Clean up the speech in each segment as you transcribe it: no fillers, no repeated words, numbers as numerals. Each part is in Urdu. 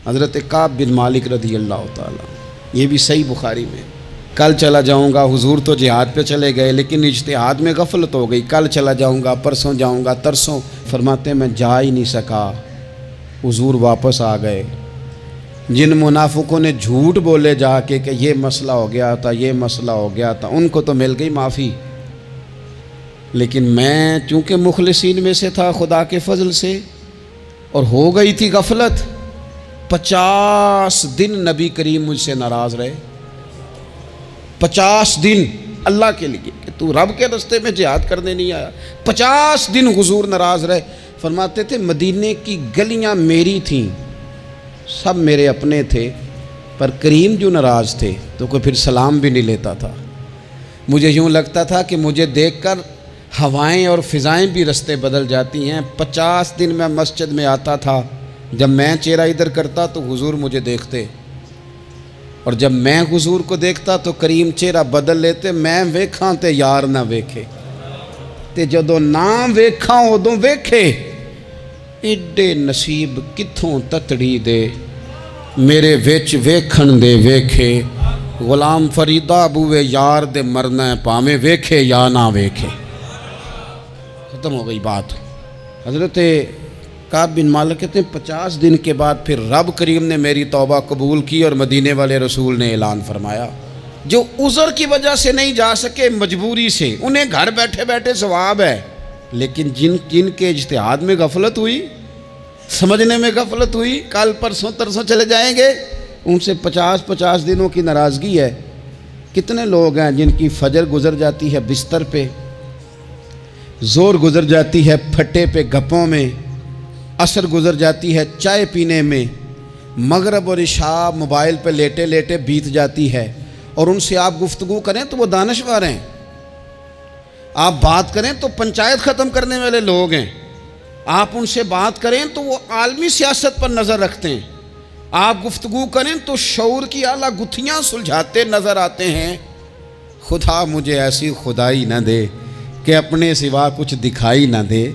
حضرت کعب بن مالک رضی اللہ تعالیٰ، یہ بھی صحیح بخاری میں، کل چلا جاؤں گا، حضور تو جہاد پہ چلے گئے لیکن اجتہاد میں غفلت ہو گئی، کل چلا جاؤں گا، پرسوں جاؤں گا، ترسوں، فرماتے ہیں میں جا ہی نہیں سکا، حضور واپس آ گئے۔ جن منافقوں نے جھوٹ بولے جا کے کہ یہ مسئلہ ہو گیا تھا، یہ مسئلہ ہو گیا تھا، ان کو تو مل گئی معافی، لیکن میں چونکہ مخلصین میں سے تھا خدا کے فضل سے، اور ہو گئی تھی غفلت، 50 دن نبی کریم مجھ سے ناراض رہے، 50 دن اللہ کے لیے کہ تو رب کے راستے میں جہاد کرنے نہیں آیا، 50 دن حضور ناراض رہے۔ فرماتے تھے مدینے کی گلیاں میری تھیں، سب میرے اپنے تھے، پر کریم جو ناراض تھے تو کوئی پھر سلام بھی نہیں لیتا تھا۔ مجھے یوں لگتا تھا کہ مجھے دیکھ کر ہوائیں اور فضائیں بھی رستے بدل جاتی ہیں۔ 50 دن میں مسجد میں آتا تھا، جب میں چہرہ ادھر کرتا تو حضور مجھے دیکھتے، اور جب میں حضور کو دیکھتا تو کریم چہرہ بدل لیتے، میں ویکھاں تے یار نہ ویکھے، تے جدوں نہ ویکھاں ادوں ویکھے، ایڈے نصیب کتھوں تتڑی دے، میرے وچ ویکھن دے ویکھے، غلام فریدہ بوئے یار دے مرنا ہے پاویں ویکھے یا نہ ویکھے۔ ختم ہو گئی بات۔ حضرت کعب بن مالک کہتے ہیں 50 دن کے بعد پھر رب کریم نے میری توبہ قبول کی اور مدینے والے رسول نے اعلان فرمایا، جو عذر کی وجہ سے نہیں جا سکے، مجبوری سے، انہیں گھر بیٹھے بیٹھے ثواب ہے، لیکن جن کے اجتہاد میں غفلت ہوئی، سمجھنے میں غفلت ہوئی، کل پرسوں ترسوں چلے جائیں گے، ان سے 50 دنوں کی ناراضگی ہے۔ کتنے لوگ ہیں جن کی فجر گزر جاتی ہے بستر پہ، زور گزر جاتی ہے پھٹے پہ گپوں میں، عصر گزر جاتی ہے چائے پینے میں، مغرب اور عشاء موبائل پہ لیٹے لیٹے بیت جاتی ہے، اور ان سے آپ گفتگو کریں تو وہ دانشور ہیں، آپ بات کریں تو پنچایت ختم کرنے والے لوگ ہیں، آپ ان سے بات کریں تو وہ عالمی سیاست پر نظر رکھتے ہیں، آپ گفتگو کریں تو شعور کی اعلیٰ گتھیاں سلجھاتے نظر آتے ہیں۔ خدا مجھے ایسی خدائی نہ دے کہ اپنے سوا کچھ دکھائی نہ دے۔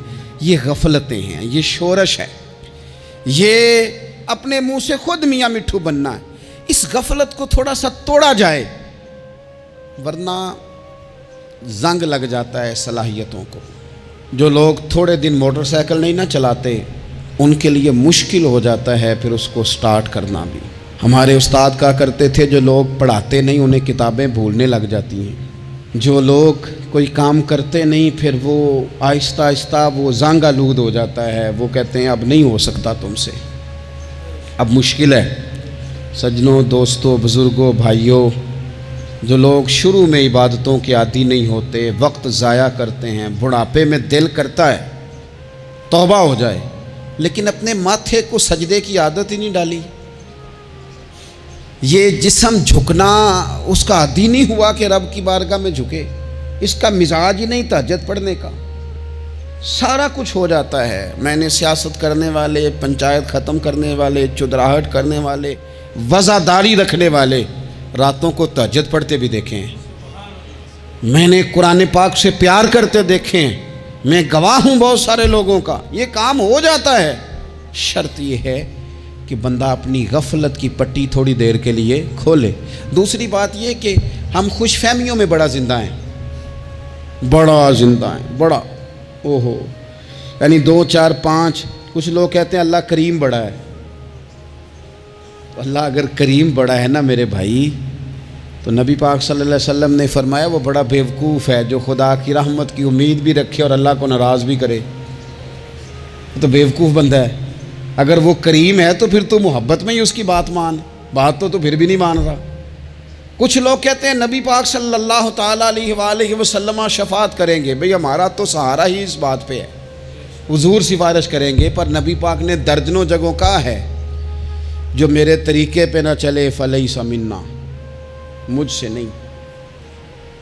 یہ غفلتیں ہیں، یہ شورش ہے، یہ اپنے منہ سے خود میاں مٹھو بننا ہے۔ اس غفلت کو تھوڑا سا توڑا جائے، ورنہ زنگ لگ جاتا ہے صلاحیتوں کو۔ جو لوگ تھوڑے دن موٹر سائیکل نہیں نہ چلاتے، ان کے لیے مشکل ہو جاتا ہے پھر اس کو سٹارٹ کرنا بھی۔ ہمارے استاد کہا کرتے تھے جو لوگ پڑھاتے نہیں انہیں کتابیں بھولنے لگ جاتی ہیں، جو لوگ کوئی کام کرتے نہیں پھر وہ آہستہ آہستہ وہ زنگ آلود ہو جاتا ہے، وہ کہتے ہیں اب نہیں ہو سکتا تم سے، اب مشکل ہے۔ سجنوں، دوستوں، بزرگوں، بھائیوں، جو لوگ شروع میں عبادتوں کے عادی نہیں ہوتے، وقت ضائع کرتے ہیں، بڑھاپے میں دل کرتا ہے توبہ ہو جائے، لیکن اپنے ماتھے کو سجدے کی عادت ہی نہیں ڈالی۔ یہ جسم جھکنا اس کا عادی نہیں ہوا کہ رب کی بارگاہ میں جھکے، اس کا مزاج ہی نہیں تہجد پڑھنے کا، سارا کچھ ہو جاتا ہے۔ میں نے سیاست کرنے والے، پنچایت ختم کرنے والے، چدراہٹ کرنے والے، وزاداری رکھنے والے راتوں کو تہجد پڑھتے بھی دیکھے ہیں، میں نے قرآن پاک سے پیار کرتے دیکھے ہیں، میں گواہ ہوں بہت سارے لوگوں کا، یہ کام ہو جاتا ہے۔ شرط یہ ہے کہ بندہ اپنی غفلت کی پٹی تھوڑی دیر کے لیے کھولے۔ دوسری بات یہ کہ ہم خوش فہمیوں میں بڑا زندہ ہیں، بڑا اوہو، یعنی 2 4 5، کچھ لوگ کہتے ہیں اللہ کریم بڑا ہے۔ اللہ اگر کریم بڑا ہے نا میرے بھائی، تو نبی پاک صلی اللہ علیہ وسلم نے فرمایا وہ بڑا بیوقوف ہے جو خدا کی رحمت کی امید بھی رکھے اور اللہ کو ناراض بھی کرے، تو بیوقوف بندہ ہے۔ اگر وہ کریم ہے تو پھر تو محبت میں ہی اس کی بات مان، بات تو پھر بھی نہیں مان رہا۔ کچھ لوگ کہتے ہیں نبی پاک صلی اللہ تعالیٰ علیہ وآلہ وسلم شفاعت کریں گے، بھئی ہمارا تو سہارا ہی اس بات پہ ہے، حضور سفارش کریں گے، پر نبی پاک نے درجنوں جگہوں کہا ہے جو میرے طریقے پہ نہ چلے فلیس منا، مجھ سے نہیں۔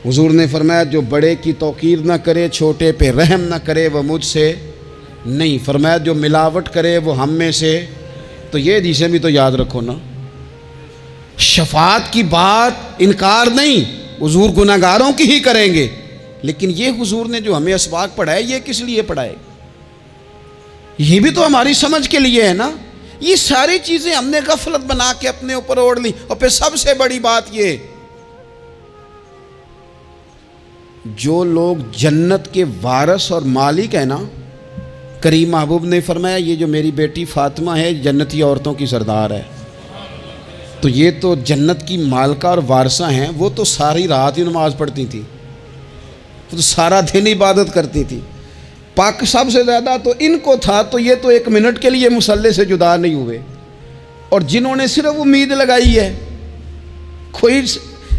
حضور نے فرمایا جو بڑے کی توقیر نہ کرے، چھوٹے پہ رحم نہ کرے، وہ مجھ سے نہیں۔ فرمایا جو ملاوٹ کرے وہ ہم میں سے، تو یہ حدیثیں بھی تو یاد رکھو نا۔ شفاعت کی بات انکار نہیں، حضور گناہگاروں کی ہی کریں گے، لیکن یہ حضور نے جو ہمیں اسباق پڑھائے یہ کس لیے پڑھائے؟ یہ بھی تو ہماری سمجھ کے لیے ہے نا۔ یہ ساری چیزیں ہم نے غفلت بنا کے اپنے اوپر اوڑھ لی. اور پھر سب سے بڑی بات یہ، جو لوگ جنت کے وارث اور مالک ہیں نا، کریم محبوب نے فرمایا یہ جو میری بیٹی فاطمہ ہے جنتی عورتوں کی سردار ہے. تو یہ تو جنت کی مالکہ اور وارثہ ہیں. وہ تو ساری رات ہی نماز پڑھتی تھی، وہ تو سارا دن عبادت کرتی تھی. پاک سب سے زیادہ تو ان کو تھا، تو یہ تو ایک منٹ کے لیے مصلی سے جدا نہیں ہوئے. اور جنہوں نے صرف امید لگائی ہے، کوئی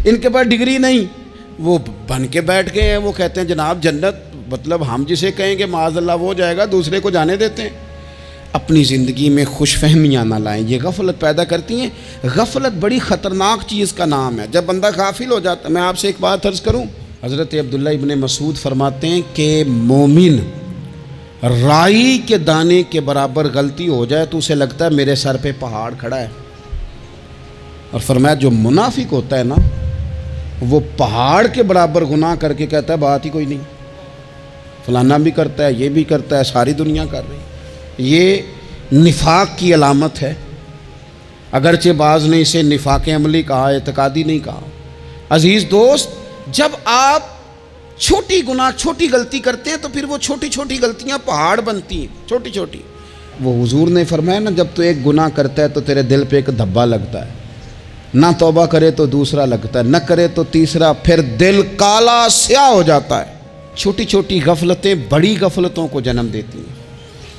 ان کے پاس ڈگری نہیں، وہ بن کے بیٹھ گئے ہیں. وہ کہتے ہیں جناب جنت مطلب ہم جسے کہیں گے معاذ اللہ وہ جائے گا، دوسرے کو جانے دیتے ہیں. اپنی زندگی میں خوش فہمیاں نہ لائیں، یہ غفلت پیدا کرتی ہیں. غفلت بڑی خطرناک چیز کا نام ہے. جب بندہ غافل ہو جاتا ہے، میں آپ سے ایک بات عرض کروں، حضرت عبداللہ ابن مسعود فرماتے ہیں کہ مومن رائی کے دانے کے برابر غلطی ہو جائے تو اسے لگتا ہے میرے سر پہ پہاڑ کھڑا ہے. اور فرمایا جو منافق ہوتا ہے نا، وہ پہاڑ کے برابر گناہ کر کے کہتا ہے بات ہی کوئی نہیں، فلانا بھی کرتا ہے، یہ بھی کرتا ہے، ساری دنیا کر رہی. یہ نفاق کی علامت ہے. اگرچہ بعض نے اسے نفاق عملی کہا، اعتقادی نہیں کہا. عزیز دوست، جب آپ چھوٹی گناہ چھوٹی غلطی کرتے ہیں تو پھر وہ چھوٹی چھوٹی غلطیاں پہاڑ بنتی ہیں، چھوٹی چھوٹی. وہ حضور نے فرمایا نا، جب تو ایک گناہ کرتا ہے تو تیرے دل پہ ایک دھبا لگتا ہے، نہ توبہ کرے تو دوسرا لگتا ہے، نہ کرے تو تیسرا، پھر دل کالا سیاہ ہو جاتا ہے. چھوٹی چھوٹی غفلتیں بڑی غفلتوں کو جنم دیتی ہیں.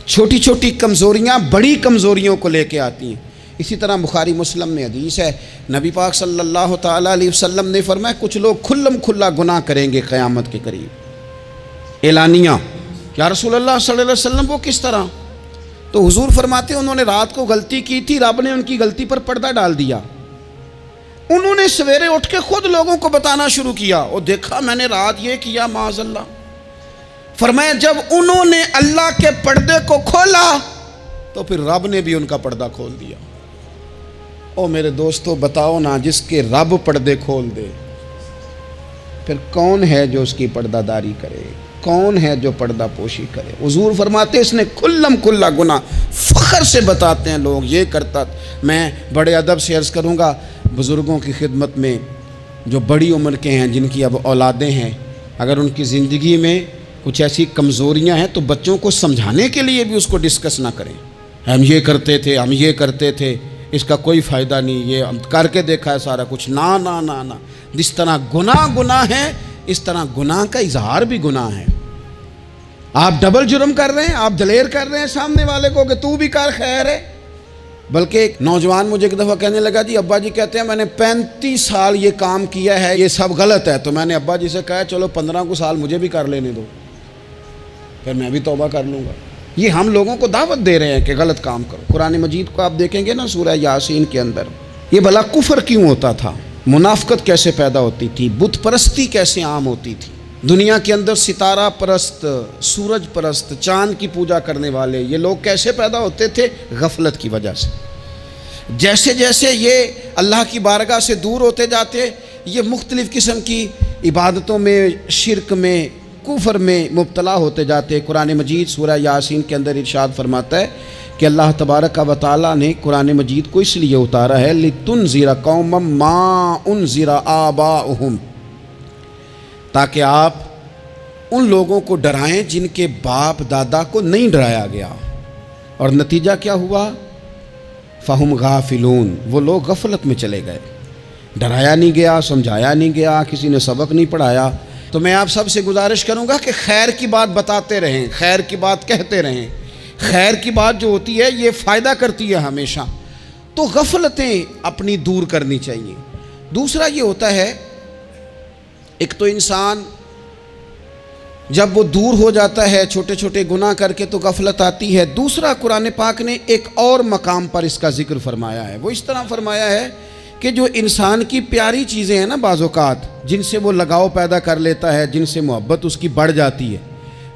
چھوٹی چھوٹی کمزوریاں بڑی کمزوریوں کو لے کے آتی ہیں. اسی طرح بخاری مسلم میں حدیث ہے، نبی پاک صلی اللہ تعالیٰ علیہ وسلم نے فرمایا کچھ لوگ کھلم کھلا گناہ کریں گے قیامت کے قریب. اعلانیہ، یا رسول اللہ صلی اللہ علیہ وسلم وہ کس طرح؟ تو حضور فرماتے ہیں انہوں نے رات کو غلطی کی تھی، رب نے ان کی غلطی پر پردہ ڈال دیا. انہوں نے سویرے اٹھ کے خود لوگوں کو بتانا شروع کیا، اور دیکھا میں نے رات یہ کیا معاذ اللہ. فرمایا جب انہوں نے اللہ کے پردے کو کھولا تو پھر رب نے بھی ان کا پردہ کھول دیا. او میرے دوستو بتاؤ نا، جس کے رب پردے کھول دے پھر کون ہے جو اس کی پردہ داری کرے؟ کون ہے جو پردہ پوشی کرے؟ حضور فرماتے اس نے کھلم کھلا گناہ، فخر سے بتاتے ہیں لوگ یہ کرتا. میں بڑے ادب سے عرض کروں گا بزرگوں کی خدمت میں، جو بڑی عمر کے ہیں، جن کی اب اولادیں ہیں، اگر ان کی زندگی میں کچھ ایسی کمزوریاں ہیں تو بچوں کو سمجھانے کے لیے بھی اس کو ڈسکس نہ کریں. ہم یہ کرتے تھے، ہم یہ کرتے تھے، اس کا کوئی فائدہ نہیں، یہ ہم کر کے دیکھا ہے سارا کچھ. نہ نہ نہ نہ، جس طرح گناہ ہے اس طرح گناہ کا اظہار بھی گناہ ہے. آپ ڈبل جرم کر رہے ہیں، آپ دلیر کر رہے ہیں سامنے والے کو کہ تو بھی کر، خیر ہے. بلکہ ایک نوجوان مجھے ایک دفعہ کہنے لگا جی ابا جی کہتے ہیں میں نے 35 سال یہ کام کیا ہے، یہ سب غلط ہے. تو میں نے ابا جی سے کہا چلو 15 کو سال مجھے بھی کر لینے دو، پھر میں بھی توبہ کر لوں گا. یہ ہم لوگوں کو دعوت دے رہے ہیں کہ غلط کام کرو. قرآن مجید کو آپ دیکھیں گے نا سورہ یاسین کے اندر، یہ بھلا کفر کیوں ہوتا تھا، منافقت کیسے پیدا ہوتی تھی، بت پرستی کیسے عام ہوتی تھی. دنیا کے اندر ستارہ پرست، سورج پرست، چاند کی پوجا کرنے والے یہ لوگ کیسے پیدا ہوتے تھے؟ غفلت کی وجہ سے. جیسے جیسے یہ اللہ کی بارگاہ سے دور ہوتے جاتے، یہ مختلف قسم کی عبادتوں میں، شرک میں، کفر میں مبتلا ہوتے جاتے. قرآن مجید سورہ یاسین کے اندر ارشاد فرماتا ہے کہ اللہ تبارک و تعالیٰ نے قرآن مجید کو اس لیے اتارا ہے لِتُنذِرَ قَوْمًا مَا أُنذِرَ آبَاؤُهُمْ، تاکہ آپ ان لوگوں کو ڈرائیں جن کے باپ دادا کو نہیں ڈرایا گیا. اور نتیجہ کیا ہوا؟ فَهُمْ غَافِلُونَ، وہ لوگ غفلت میں چلے گئے، ڈرایا نہیں گیا، سمجھایا نہیں گیا، کسی نے سبق نہیں پڑھایا. تو میں آپ سب سے گزارش کروں گا کہ خیر کی بات بتاتے رہیں، خیر کی بات کہتے رہیں. خیر کی بات جو ہوتی ہے یہ فائدہ کرتی ہے ہمیشہ. تو غفلتیں اپنی دور کرنی چاہیے. دوسرا یہ ہوتا ہے، ایک تو انسان جب وہ دور ہو جاتا ہے چھوٹے چھوٹے گناہ کر کے تو غفلت آتی ہے. دوسرا قرآن پاک نے ایک اور مقام پر اس کا ذکر فرمایا ہے. وہ اس طرح فرمایا ہے کہ جو انسان کی پیاری چیزیں ہیں نا بعض اوقات، جن سے وہ لگاؤ پیدا کر لیتا ہے، جن سے محبت اس کی بڑھ جاتی ہے،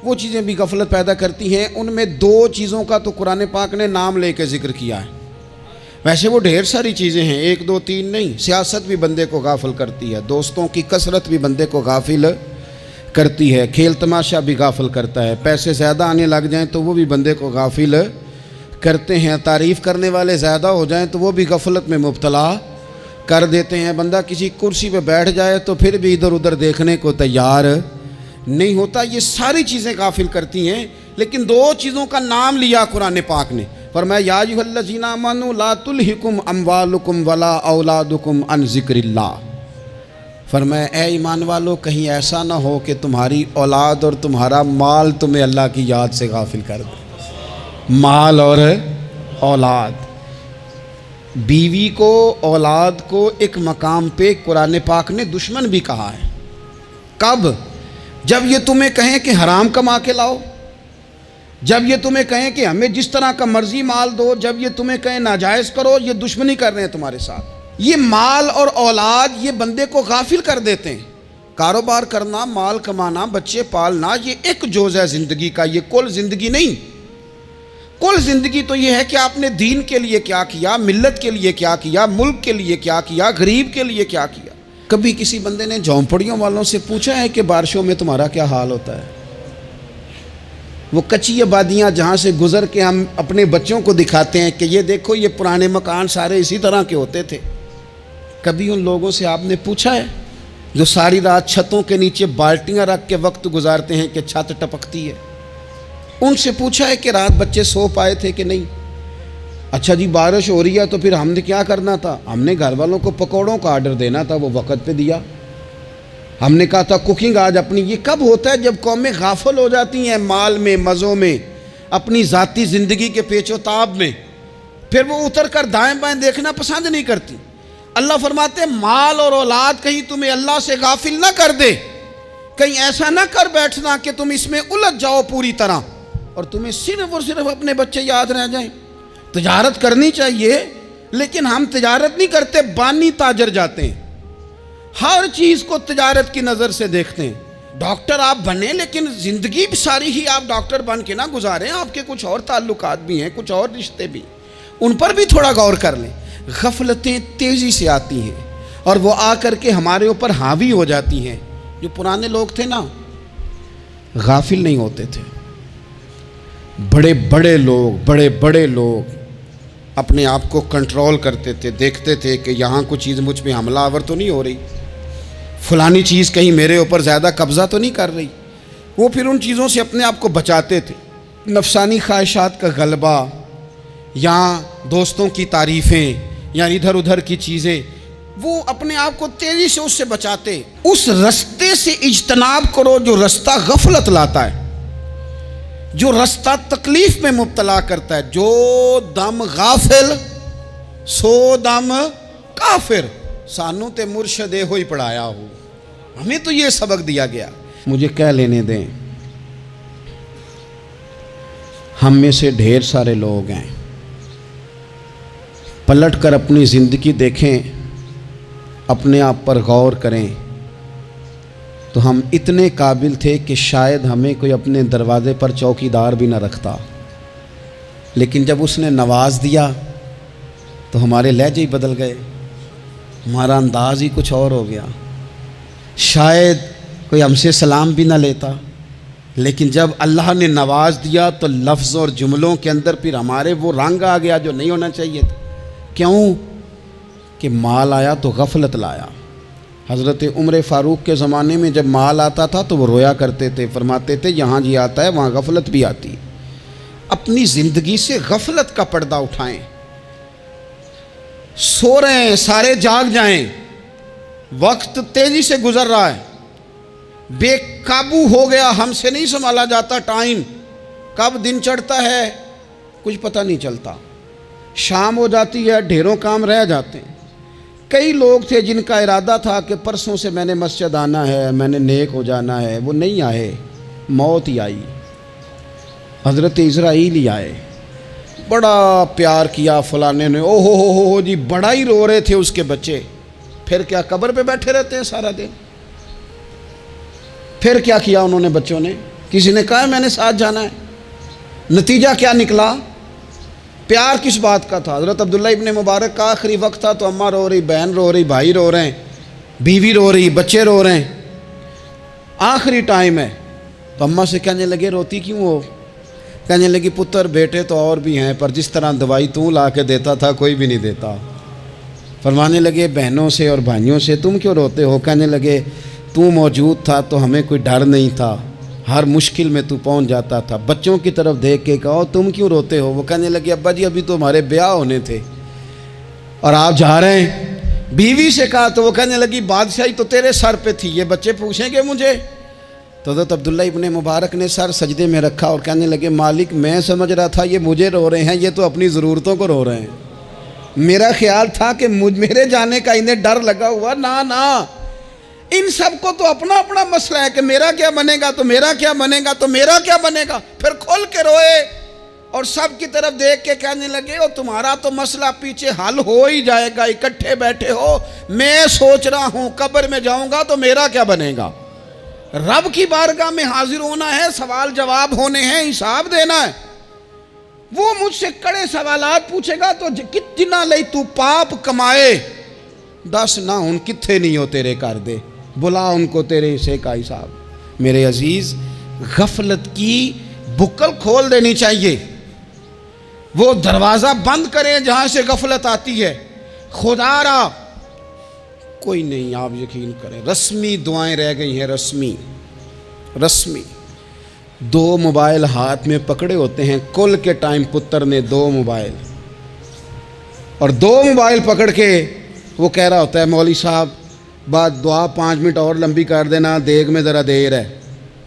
وہ چیزیں بھی غفلت پیدا کرتی ہیں. ان میں 2 چیزوں کا تو قرآن پاک نے نام لے کے ذکر کیا ہے. ویسے وہ ڈھیر ساری چیزیں ہیں، 1 2 3 نہیں. سیاست بھی بندے کو غافل کرتی ہے، دوستوں کی کثرت بھی بندے کو غافل کرتی ہے، کھیل تماشا بھی غافل کرتا ہے، پیسے زیادہ آنے لگ جائیں تو وہ بھی بندے کو غافل کرتے ہیں، تعریف کرنے والے زیادہ ہو جائیں تو وہ بھی غفلت میں مبتلا کر دیتے ہیں۔ بندہ کسی کرسی پہ بیٹھ جائے تو پھر بھی ادھر ادھر دیکھنے کو تیار نہیں ہوتا۔ یہ ساری چیزیں غافل کرتی ہیں، لیکن دو چیزوں کا نام لیا قرآن پاک نے، فرمایا یا ایھا الذین آمنوا لا تلھکم اموالکم ولا اولادکم عن ذکر اللہ۔ فرمایا اے ایمان والو، کہیں ایسا نہ ہو کہ تمہاری اولاد اور تمہارا مال تمہیں اللہ کی یاد سے غافل کر دے۔ مال اور اولاد، بیوی کو، اولاد کو ایک مقام پہ قرآن پاک نے دشمن بھی کہا ہے۔ کب؟ جب یہ تمہیں کہیں کہ حرام کما کے لاؤ، جب یہ تمہیں کہیں کہ ہمیں جس طرح کا مرضی مال دو، جب یہ تمہیں کہیں ناجائز کرو، یہ دشمنی کر رہے ہیں تمہارے ساتھ۔ یہ مال اور اولاد یہ بندے کو غافل کر دیتے ہیں۔ کاروبار کرنا، مال کمانا، بچے پالنا، یہ ایک جزء ہے زندگی کا، یہ کل زندگی نہیں۔ کل زندگی تو یہ ہے کہ آپ نے دین کے لیے کیا کیا، ملت کے لیے کیا کیا، ملک کے لیے کیا کیا، غریب کے لیے کیا کیا۔ کبھی کسی بندے نے جھونپڑیوں والوں سے پوچھا ہے کہ بارشوں میں تمہارا کیا حال ہوتا ہے؟ وہ کچی آبادیاں جہاں سے گزر کے ہم اپنے بچوں کو دکھاتے ہیں کہ یہ دیکھو یہ پرانے مکان سارے اسی طرح کے ہوتے تھے، کبھی ان لوگوں سے آپ نے پوچھا ہے جو ساری رات چھتوں کے نیچے بالٹیاں رکھ کے وقت گزارتے ہیں کہ چھت ٹپکتی ہے؟ ان سے پوچھا ہے کہ رات بچے سو پائے تھے کہ نہیں؟ اچھا جی بارش ہو رہی ہے تو پھر ہم نے کیا کرنا تھا؟ ہم نے گھر والوں کو پکوڑوں کا آرڈر دینا تھا، وہ وقت پہ دیا۔ ہم نے کہا تھا کوکنگ آج اپنی۔ یہ کب ہوتا ہے؟ جب قومیں غافل ہو جاتی ہیں مال میں، مزوں میں، اپنی ذاتی زندگی کے پیچ و تاب میں، پھر وہ اتر کر دائیں بائیں دیکھنا پسند نہیں کرتی۔ اللہ فرماتے ہیں مال اور اولاد کہیں تمہیں اللہ سے غافل نہ کر دے، کہیں ایسا نہ کر بیٹھنا کہ تم اس میں الجھ جاؤ پوری طرح اور تمہیں صرف اور صرف اپنے بچے یاد رہ جائیں۔ تجارت کرنی چاہیے، لیکن ہم تجارت نہیں کرتے، بانی تاجر جاتے ہیں، ہر چیز کو تجارت کی نظر سے دیکھتے ہیں۔ ڈاکٹر آپ بنیں لیکن زندگی ساری ہی آپ ڈاکٹر بن کے نہ گزاریں، آپ کے کچھ اور تعلقات بھی ہیں، کچھ اور رشتے بھی، ان پر بھی تھوڑا غور کر لیں۔ غفلتیں تیزی سے آتی ہیں اور وہ آ کر کے ہمارے اوپر حاوی ہو جاتی ہیں۔ جو پرانے لوگ تھے نا، غافل نہیں ہوتے تھے۔ بڑے بڑے لوگ اپنے آپ کو کنٹرول کرتے تھے، دیکھتے تھے کہ یہاں کوئی چیز مجھ پہ حملہ آور تو نہیں ہو رہی، فلانی چیز کہیں میرے اوپر زیادہ قبضہ تو نہیں کر رہی۔ وہ پھر ان چیزوں سے اپنے آپ کو بچاتے تھے۔ نفسانی خواہشات کا غلبہ یا دوستوں کی تعریفیں یا ادھر ادھر کی چیزیں، وہ اپنے آپ کو تیزی سے اس سے بچاتے۔ اس رستے سے اجتناب کرو جو رستہ غفلت لاتا ہے، جو رستہ تکلیف میں مبتلا کرتا ہے۔ جو دم غافل سو دم کافر، سانو تے مرشد ہوئی پڑھایا ہو، ہمیں تو یہ سبق دیا گیا۔ مجھے کہہ لینے دیں، ہم میں سے ڈھیر سارے لوگ ہیں، پلٹ کر اپنی زندگی دیکھیں، اپنے آپ پر غور کریں تو ہم اتنے قابل تھے کہ شاید ہمیں کوئی اپنے دروازے پر چوکیدار بھی نہ رکھتا، لیکن جب اس نے نواز دیا تو ہمارے لہجے ہی بدل گئے، ہمارا انداز ہی کچھ اور ہو گیا۔ شاید کوئی ہم سے سلام بھی نہ لیتا، لیکن جب اللہ نے نواز دیا تو لفظ اور جملوں کے اندر پھر ہمارے وہ رنگ آ گیا جو نہیں ہونا چاہیے تھا۔ کیوں؟ کہ مال آیا تو غفلت لایا۔ حضرت عمر فاروق کے زمانے میں جب مال آتا تھا تو وہ رویا کرتے تھے، فرماتے تھے یہاں جی آتا ہے وہاں غفلت بھی آتی ہے۔ اپنی زندگی سے غفلت کا پردہ اٹھائیں۔ سو رہے ہیں سارے جاگ جائیں، وقت تیزی سے گزر رہا ہے، بے قابو ہو گیا، ہم سے نہیں سنبھالا جاتا ٹائم، کب دن چڑھتا ہے کچھ پتہ نہیں چلتا، شام ہو جاتی ہے ڈھیروں کام رہ جاتے ہیں۔ کئی لوگ تھے جن کا ارادہ تھا کہ پرسوں سے میں نے مسجد آنا ہے، میں نے نیک ہو جانا ہے، وہ نہیں آئے، موت ہی آئی، حضرت اسرائیل ہی آئے۔ بڑا پیار کیا فلانے نے، او ہو جی، بڑا ہی رو رہے تھے اس کے بچے، پھر کیا قبر پہ بیٹھے رہتے ہیں سارا دن؟ پھر کیا کیا انہوں نے بچوں نے؟ کسی نے کہا میں نے ساتھ جانا ہے؟ نتیجہ کیا نکلا؟ پیار کس بات کا تھا؟ حضرت عبداللہ ابن مبارک کا آخری وقت تھا تو اماں رو رہی، بہن رو رہی، بھائی رو رہے ہیں، بیوی رو رہی، بچے رو رہے ہیں، آخری ٹائم ہے تو اماں سے کہنے لگے روتی کیوں ہو؟ کہنے لگی پتر بیٹے تو اور بھی ہیں پر جس طرح دوائی تو لا کے دیتا تھا کوئی بھی نہیں دیتا۔ فرمانے لگے بہنوں سے اور بھائیوں سے تم کیوں روتے ہو؟ کہنے لگے تو موجود تھا تو ہمیں کوئی ڈر نہیں تھا، ہر مشکل میں تو پہنچ جاتا تھا۔ بچوں کی طرف دیکھ کے کہو تم کیوں روتے ہو؟ وہ کہنے لگے ابا جی ابھی تو ہمارے بیاہ ہونے تھے اور آپ جا رہے ہیں۔ بیوی سے کہا تو وہ کہنے لگی بادشاہی تو تیرے سر پہ تھی، یہ بچے پوچھیں گے مجھے؟ تو حضرت عبداللہ ابن مبارک نے سر سجدے میں رکھا اور کہنے لگے مالک میں سمجھ رہا تھا یہ مجھے رو رہے ہیں، یہ تو اپنی ضرورتوں کو رو رہے ہیں۔ میرا خیال تھا کہ میرے جانے کا انہیں ڈر لگا ہوا، نا ان سب کو تو اپنا اپنا مسئلہ ہے کہ میرا کیا بنے گا تو میرا کیا بنے گا تو میرا کیا بنے گا، پھر کھول کے روئے اور سب کی طرف دیکھ کے کہنے لگے اور تمہارا تو مسئلہ پیچھے حل ہو ہی جائے گا، اکٹھے بیٹھے ہو، میں سوچ رہا ہوں قبر میں جاؤں گا تو میرا کیا بنے گا۔ رب کی بارگاہ میں حاضر ہونا ہے، سوال جواب ہونے ہیں، حساب دینا ہے۔ وہ مجھ سے کڑے سوالات پوچھے گا تو کتنا لئی تو پاپ کمائے دس نہ ان کتھے نہیں ہو تیرے کر دے، بلا ان کو تیرے حصے کا حساب۔ میرے عزیز غفلت کی بکل کھول دینی چاہیے، وہ دروازہ بند کریں جہاں سے غفلت آتی ہے۔ خدا را کوئی نہیں، آپ یقین کریں رسمی دعائیں رہ گئی ہیں، رسمی 2 موبائل ہاتھ میں پکڑے ہوتے ہیں، کل کے ٹائم پتر نے 2 موبائل اور 2 موبائل پکڑ کے وہ کہہ رہا ہوتا ہے مولوی صاحب بات دعا 5 منٹ اور لمبی کر دینا، دیگ میں ذرا دیر ہے۔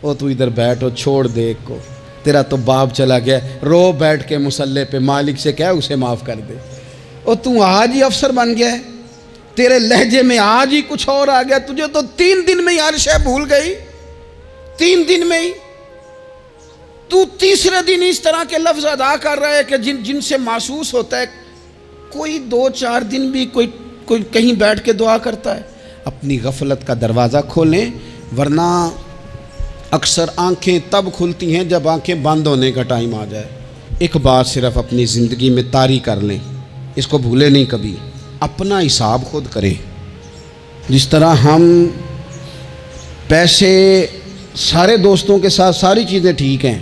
او تو ادھر بیٹھو، چھوڑ دیگ کو، تیرا تو باپ چلا گیا، رو بیٹھ کے مصلے پہ، مالک سے کہہ اسے معاف کر دے۔ او تو آج ہی افسر بن گیا ہے، تیرے لہجے میں آج ہی کچھ اور آ گیا، تجھے تو 3 دن میں ہی ہر شے بھول گئی، 3 دن میں ہی تو تیسرے دن اس طرح کے لفظ ادا کر رہا ہے کہ جن سے محسوس ہوتا ہے کوئی 2-4 دن بھی کوئی کہیں بیٹھ کے دعا کرتا ہے۔ اپنی غفلت کا دروازہ کھولیں، ورنہ اکثر آنکھیں تب کھلتی ہیں جب آنکھیں بند ہونے کا ٹائم آ جائے۔ ایک بات صرف اپنی زندگی میں طاری کر لیں، اس کو بھولے نہیں کبھی، اپنا حساب خود کریں۔ جس طرح ہم پیسے سارے دوستوں کے ساتھ ساری چیزیں ٹھیک ہیں،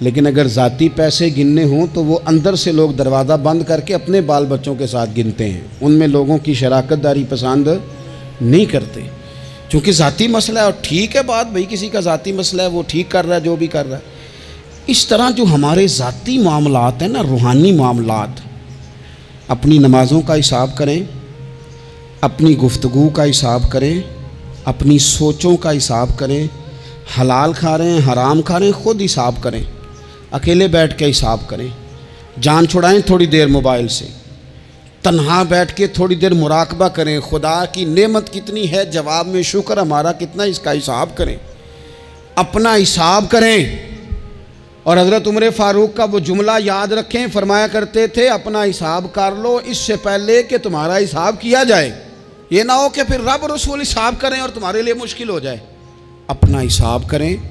لیکن اگر ذاتی پیسے گننے ہوں تو وہ اندر سے لوگ دروازہ بند کر کے اپنے بال بچوں کے ساتھ گنتے ہیں، ان میں لوگوں کی شراکت داری پسند نہیں کرتے، چونکہ ذاتی مسئلہ ہے۔ اور ٹھیک ہے بات، بھئی کسی کا ذاتی مسئلہ ہے، وہ ٹھیک کر رہا ہے جو بھی کر رہا ہے۔ اس طرح جو ہمارے ذاتی معاملات ہیں نا، روحانی معاملات، اپنی نمازوں کا حساب کریں، اپنی گفتگو کا حساب کریں، اپنی سوچوں کا حساب کریں، حلال کھا رہے ہیں حرام کھا رہے ہیں خود حساب کریں، اکیلے بیٹھ کے حساب کریں، جان چھڑائیں تھوڑی دیر موبائل سے، تنہا بیٹھ کے تھوڑی دیر مراقبہ کریں، خدا کی نعمت کتنی ہے، جواب میں شکر ہمارا کتنا، اس کا حساب کریں، اپنا حساب کریں۔ اور حضرت عمر فاروق کا وہ جملہ یاد رکھیں، فرمایا کرتے تھے اپنا حساب کر لو اس سے پہلے کہ تمہارا حساب کیا جائے، یہ نہ ہو کہ پھر رب رسول حساب کریں اور تمہارے لیے مشکل ہو جائے۔ اپنا حساب کریں۔